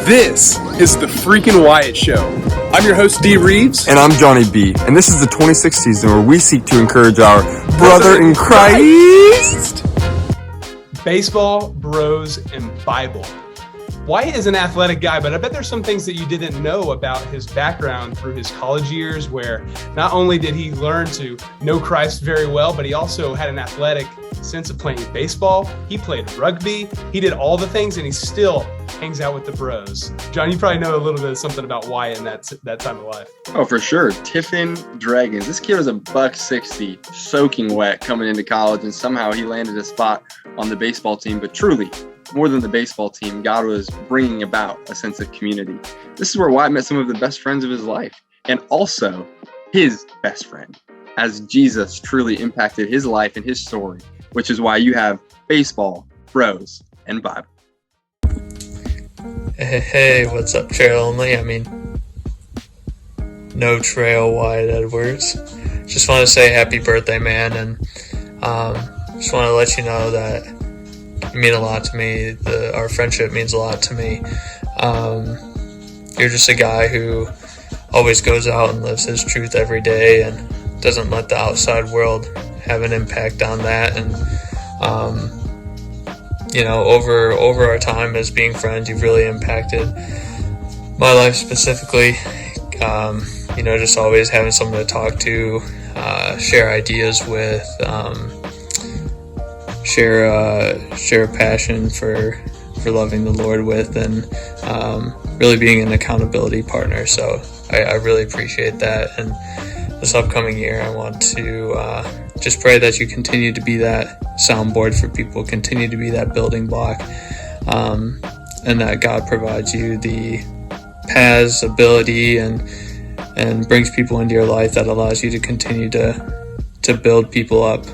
This is the Freakin Wyatt Show. I'm your host, D. Reeves. And I'm Johnny B. And this is the 26th season where we seek to encourage our brother in Christ. Baseball, bros, and Bible. Wyatt is an athletic guy, but I bet there's some things that you didn't know about his background through his college years, where not only did he learn to know Christ very well, but he also had an athletic sense of playing baseball. He played rugby. He did all the things, and he still hangs out with the bros. John, you probably know a little bit of something about Wyatt in that time of life. Oh, for sure. Tiffin Dragons. This kid was a $160, soaking wet coming into college, and somehow he landed a spot on the baseball team. But truly, more than the baseball team, God was bringing about a sense of community. This is where Wyatt met some of the best friends of his life, and also his best friend, as Jesus truly impacted his life and his story, which is why you have baseball, bros, and Bible. Hey, what's up, trail only? I mean, no trail, Wyatt Edwards. Just want to say happy birthday, man, and just want to let you know that you mean a lot to me. Our friendship means a lot to me. You're just a guy who always goes out and lives his truth every day and doesn't let the outside world have an impact on that. And over our time as being friends, you've really impacted my life specifically. Just always having someone to talk to, share ideas with, share a passion for loving the Lord with, and really being an accountability partner. So I really appreciate that. And this upcoming year, I want to just pray that you continue to be that soundboard for people, continue to be that building block, and that God provides you the paths, ability, and brings people into your life that allows you to continue to build people up.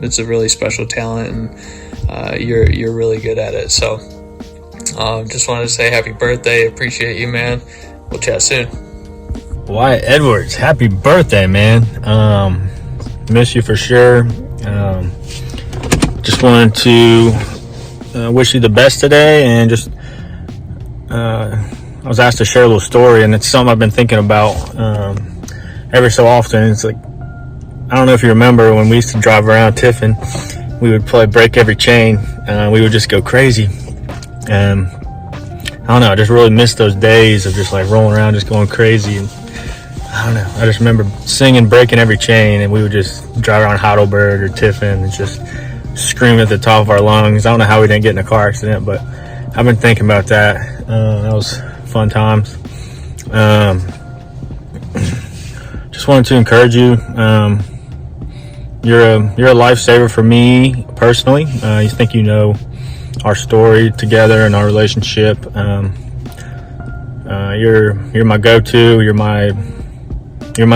It's a really special talent, and you're really good at it. So just wanted to say happy birthday. Appreciate you, man. We'll chat soon. Wyatt Edwards, happy birthday, man. Miss you for sure. Just wanted to wish you the best today, and just I was asked to share a little story, and it's something I've been thinking about every so often. It's like, I don't know if you remember when we used to drive around Tiffin, we would play Break Every Chain. We would just go crazy. And I don't know, I just really miss those days of just like rolling around, just going crazy. And I don't know, I just remember singing Breaking Every Chain, and we would just drive around Heidelberg or Tiffin and just scream at the top of our lungs. I don't know how we didn't get in a car accident, but I've been thinking about that. That was fun times. Just wanted to encourage you. You're a lifesaver for me personally. You think you know our story together and our relationship. You're my go-to. You're my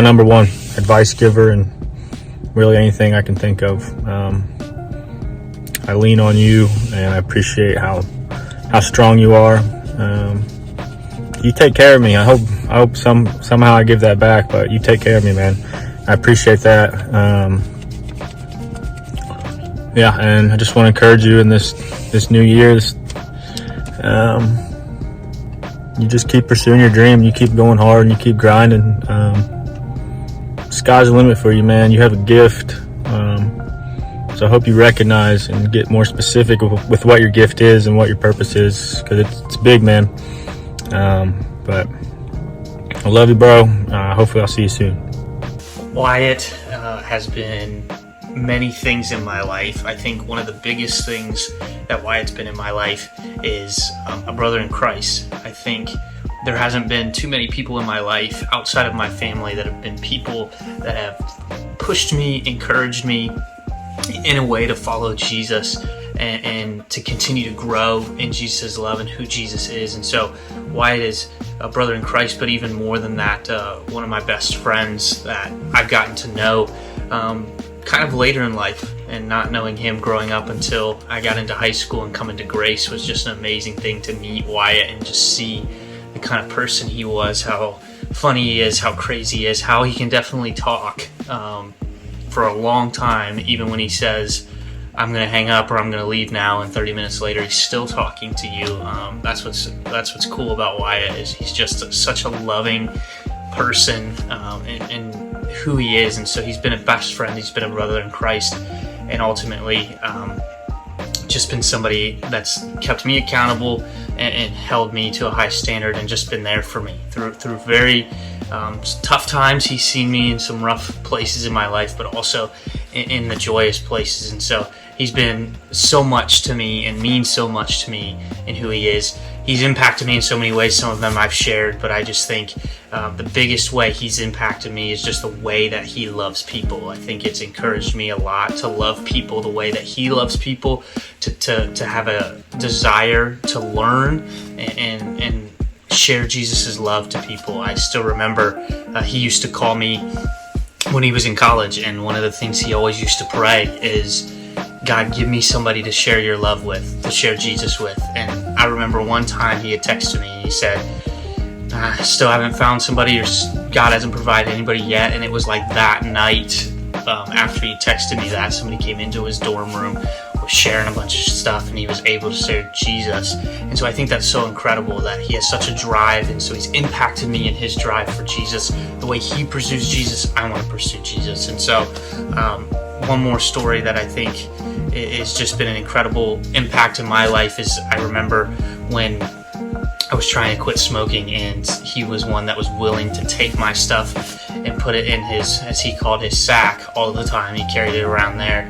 number one advice giver, and really anything I can think of. I lean on you, and I appreciate how strong you are. You take care of me. I hope somehow I give that back, but you take care of me, man. I appreciate that. And I just want to encourage you in this new year. You just keep pursuing your dream. You keep going hard, and you keep grinding. Sky's the limit for you, man. You have a gift. So I hope you recognize and get more specific with what your gift is and what your purpose is, because it's big, man. But I love you, bro. Hopefully I'll see you soon. Wyatt has been many things in my life. I think one of the biggest things that Wyatt's been in my life is a brother in Christ. I think there hasn't been too many people in my life outside of my family that have been people that have pushed me, encouraged me in a way to follow Jesus and to continue to grow in Jesus' love and who Jesus is. And so Wyatt is a brother in Christ, but even more than that, one of my best friends that I've gotten to know kind of later in life, and not knowing him growing up until I got into high school and coming to Grace was just an amazing thing to meet Wyatt and just see the kind of person he was, how funny he is, how crazy he is, how he can definitely talk for a long time, even when he says I'm going to hang up or I'm going to leave now, and 30 minutes later he's still talking to you. That's what's cool about Wyatt, is he's just such a loving person and who he is. And so he's been a best friend, he's been a brother in Christ, and ultimately just been somebody that's kept me accountable and held me to a high standard, and just been there for me through very tough times. He's seen me in some rough places in my life, but also in the joyous places. And so he's been so much to me and means so much to me in who he is. He's impacted me in so many ways. Some of them I've shared, but I just think the biggest way he's impacted me is just the way that he loves people. I think it's encouraged me a lot to love people the way that he loves people, to have a desire to learn and share Jesus's love to people. I still remember he used to call me when he was in college, and one of the things he always used to pray is, God, give me somebody to share your love with, to share Jesus with. And I remember one time he had texted me and he said, I still haven't found somebody, or God hasn't provided anybody yet. And it was like that night, after he texted me that, somebody came into his dorm room, was sharing a bunch of stuff, and he was able to share Jesus. And so I think that's so incredible that he has such a drive, and so he's impacted me in his drive for Jesus. The way he pursues Jesus, I want to pursue Jesus. And so one more story that I think has just been an incredible impact in my life is, I remember when I was trying to quit smoking, and he was one that was willing to take my stuff and put it in his, as he called, his sack all the time. He carried it around there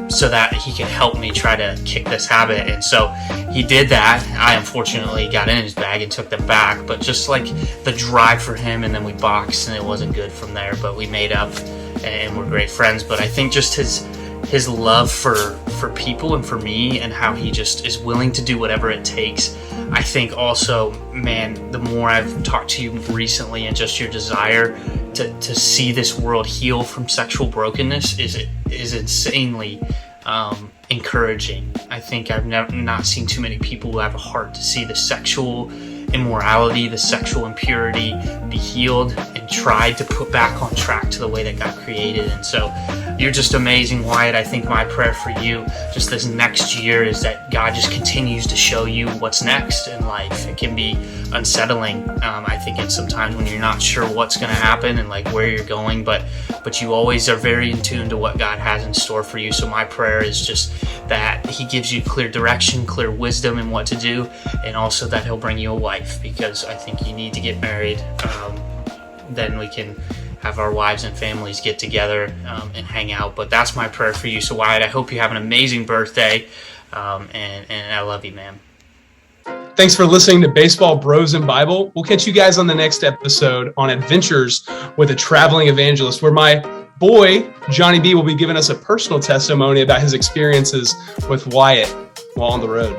so that he could help me try to kick this habit. And so he did that. I unfortunately got in his bag and took them back, but just like the drive for him, and then we boxed, and it wasn't good from there, but we made up and we're great friends. But I think just his love for people and for me, and how he just is willing to do whatever it takes. I think also, man, the more I've talked to you recently, and just your desire to see this world heal from sexual brokenness is insanely encouraging. I think I've not seen too many people who have a heart to see the sexual immorality, the sexual impurity be healed and tried to put back on track to the way that God created. And so you're just amazing, Wyatt. I think my prayer for you just this next year is that God just continues to show you what's next in life. It can be unsettling. I think it's sometimes when you're not sure what's going to happen and like where you're going, but you always are very in tune to what God has in store for you. So my prayer is just that he gives you clear direction, clear wisdom in what to do, and also that he'll bring you a wife, because I think you need to get married. Then we can have our wives and families get together and hang out. But that's my prayer for you. So Wyatt, I hope you have an amazing birthday, and I love you, man. Thanks for listening to Baseball Bros and Bible. We'll catch you guys on the next episode on Adventures with a Traveling Evangelist, where my boy, Johnny B, will be giving us a personal testimony about his experiences with Wyatt while on the road.